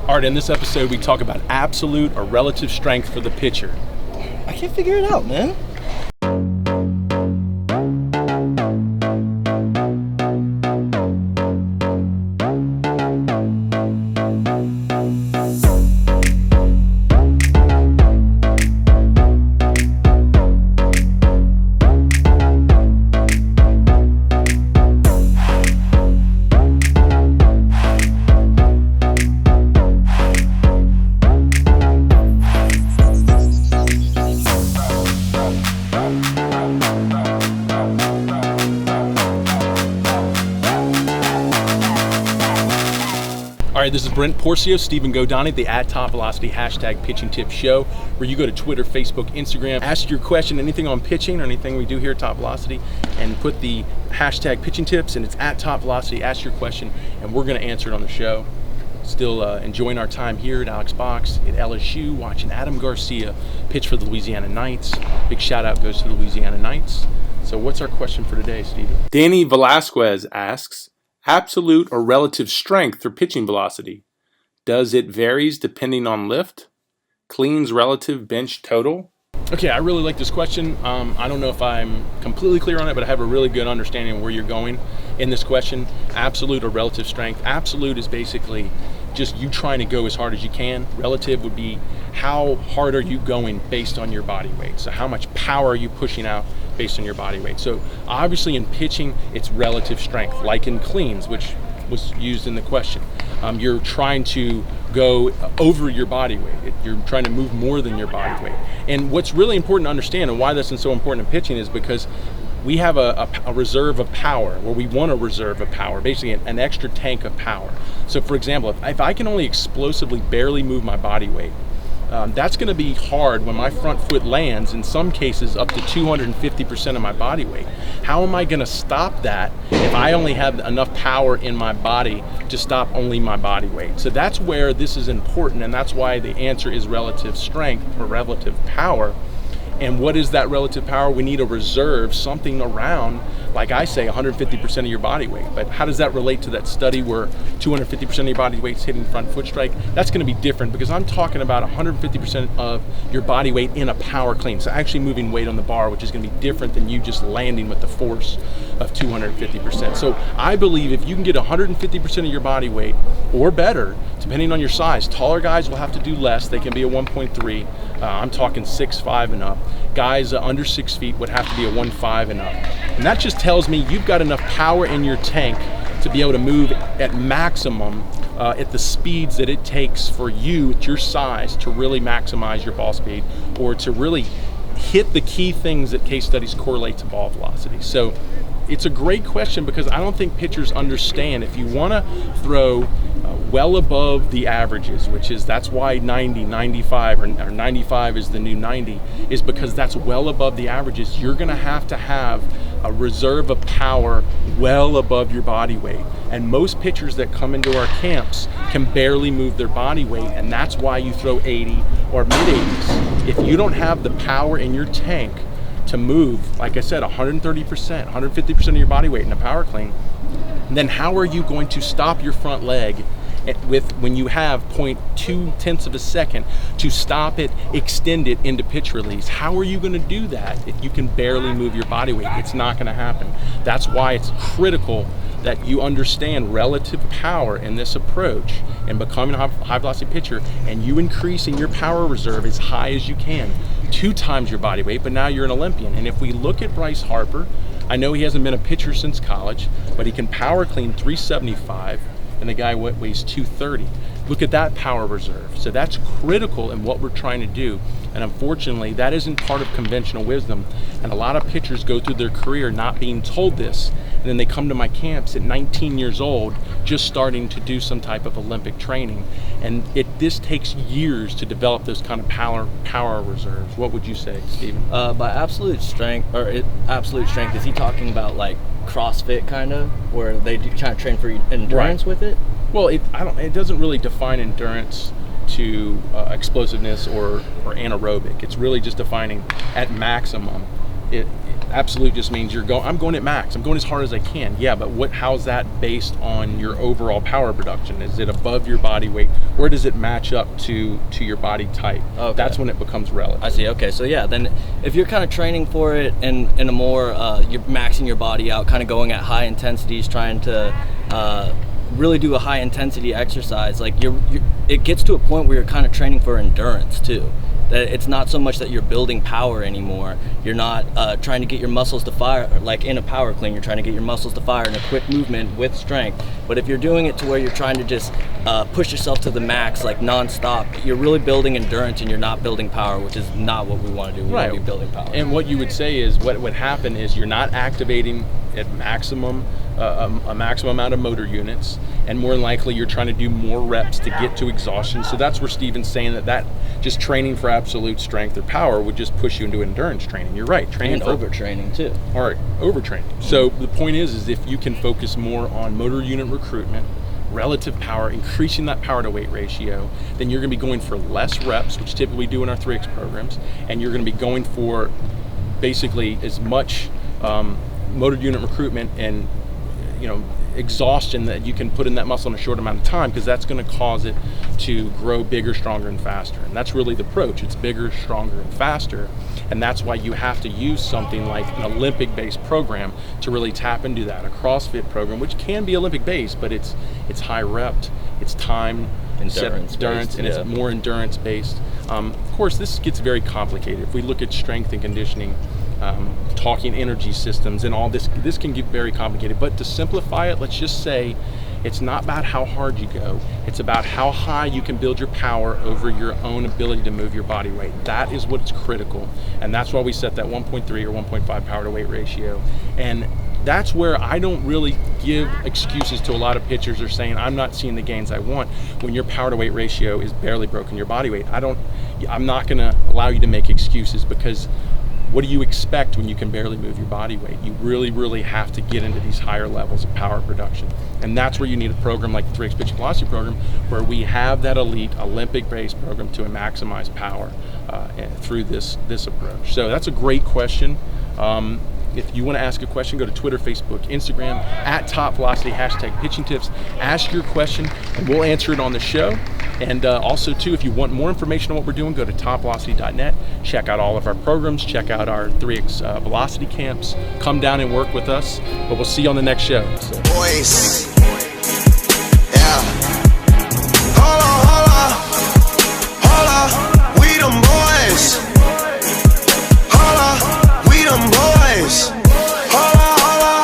All right, in this episode, we talk about absolute or relative strength for the pitcher. I can't figure it out, man. All right, this is Brent Porcio, Stephen Godani, the @TopVelocity #Pitching Tips Show, where you go to Twitter, Facebook, Instagram, ask your question, anything on pitching or anything we do here at Top Velocity, and put the #Pitching Tips, and it's @TopVelocity. Ask your question, and we're going to answer it on the show. Still enjoying our time here at Alex Box at LSU, watching Adam Garcia pitch for the Louisiana Knights. Big shout out goes to the Louisiana Knights. So what's our question for today, Stephen? Danny Velasquez asks, absolute or relative strength for pitching velocity? Does it varies depending on lift? Cleans relative bench total? Okay, I really like this question. I don't know if I'm completely clear on it, but I have a really good understanding of where you're going in this question. Absolute or relative strength? Absolute is basically just you trying to go as hard as you can. Relative would be how hard are you going based on your body weight. So how much power are you pushing out based on your body weight. So obviously in pitching, it's relative strength, like in cleans, which was used in the question. You're trying to go over your body weight. You're trying to move more than your body weight. And what's really important to understand, and why this is so important in pitching, is because we have a reserve of power, or we want a reserve of power, basically an extra tank of power. So for example, if I can only explosively barely move my body weight, that's going to be hard when my front foot lands, in some cases up to 250% of my body weight. How am I going to stop that if I only have enough power in my body to stop only my body weight? So that's where this is important, and that's why the answer is relative strength or relative power. And what is that relative power? We need a reserve, something around, like I say, 150% of your body weight. But how does that relate to that study where 250% of your body weight's hitting front foot strike? That's going to be different, because I'm talking about 150% of your body weight in a power clean. So actually moving weight on the bar, which is going to be different than you just landing with the force of 250%. So I believe if you can get 150% of your body weight or better, depending on your size, taller guys will have to do less. They can be a 1.3. I'm talking 6'5" and up. Guys under 6 feet would have to be a 1.5 and up. And that just tells me you've got enough power in your tank to be able to move at maximum at the speeds that it takes for you at your size to really maximize your ball speed, or to really hit the key things that case studies correlate to ball velocity. So it's a great question, because I don't think pitchers understand. If you want to throw well above the averages, that's why 90, 95, or 95 is the new 90, is because that's well above the averages. You're going to have a reserve of power well above your body weight. And most pitchers that come into our camps can barely move their body weight, and that's why you throw 80 or mid-80s. If you don't have the power in your tank to move, like I said, 130%, 150% of your body weight in a power clean, then how are you going to stop your front leg when you have 0.2 of a second to stop it, extend it into pitch release? How are you going to do that if you can barely move your body weight? It's not going to happen. That's why it's critical that you understand relative power in this approach and becoming a high velocity pitcher, and you increasing your power reserve as high as you can, 2 times your body weight, but now you're an Olympian. And if we look at Bryce Harper, I know he hasn't been a pitcher since college, but he can power clean 375, and the guy weighs 230. Look at that power reserve. So that's critical in what we're trying to do. And unfortunately, that isn't part of conventional wisdom. And a lot of pitchers go through their career not being told this. And then they come to my camps at 19 years old, just starting to do some type of Olympic training. And this takes years to develop those kind of power reserves. What would you say, Stephen? By absolute strength, is he talking about like CrossFit kind of, where they do kind of train for endurance with it? Well, it doesn't really define endurance to explosiveness or anaerobic. It's really just defining at maximum. Absolute just means I'm going at max. I'm going as hard as I can. Yeah, but how's that based on your overall power production? Is it above your body weight where does it match up to your body type? Okay. That's when it becomes relative. I see. Okay, so yeah, then if you're kind of training for it in a more you're maxing your body out, kind of going at high intensities, trying to really do a high intensity exercise, like it gets to a point where you're kind of training for endurance too. That it's not so much that you're building power anymore. You're not trying to get your muscles to fire like in a power clean. You're trying to get your muscles to fire in a quick movement with strength. But if you're doing it to where you're trying to just push yourself to the max, like nonstop, you're really building endurance and you're not building power, which is not what we want to do. We want to be building power. And what you would say is what would happen is you're not activating at maximum a maximum amount of motor units, and more than likely you're trying to do more reps to get to exhaustion. So that's where Steven's saying that just training for absolute strength or power would just push you into endurance training. You're right, training and overtraining too. All right, overtraining. So the point is if you can focus more on motor unit recruitment, relative power, increasing that power to weight ratio, then you're going to be going for less reps, which typically we do in our 3X programs, and you're going to be going for basically as much motor unit recruitment and exhaustion that you can put in that muscle in a short amount of time, because that's going to cause it to grow bigger, stronger, and faster. And that's really the approach. It's bigger, stronger, and faster. And that's why you have to use something like an Olympic-based program to really tap into that. A CrossFit program, which can be Olympic-based, but it's high repped, it's time, endurance, and it's more endurance-based. Of course, this gets very complicated. If we look at strength and conditioning, talking energy systems and all this can get very complicated. But to simplify it, let's just say it's not about how hard you go, it's about how high you can build your power over your own ability to move your body weight. That is what's critical, and that's why we set that 1.3 or 1.5 power to weight ratio. And that's where I don't really give excuses to a lot of pitchers are saying I'm not seeing the gains I want when your power to weight ratio is barely broken your body weight. I'm not going to allow you to make excuses, because what do you expect when you can barely move your body weight? You really, really have to get into these higher levels of power production. And that's where you need a program like the 3X Pitching Velocity program, where we have that elite Olympic-based program to maximize power through this approach. So that's a great question. If you want to ask a question, go to Twitter, Facebook, Instagram, @TopVelocity, #PitchingTips. Ask your question, and we'll answer it on the show. And also, too, if you want more information on what we're doing, go to topvelocity.net. Check out all of our programs. Check out our 3X Velocity camps. Come down and work with us. But we'll see you on the next show. Voice.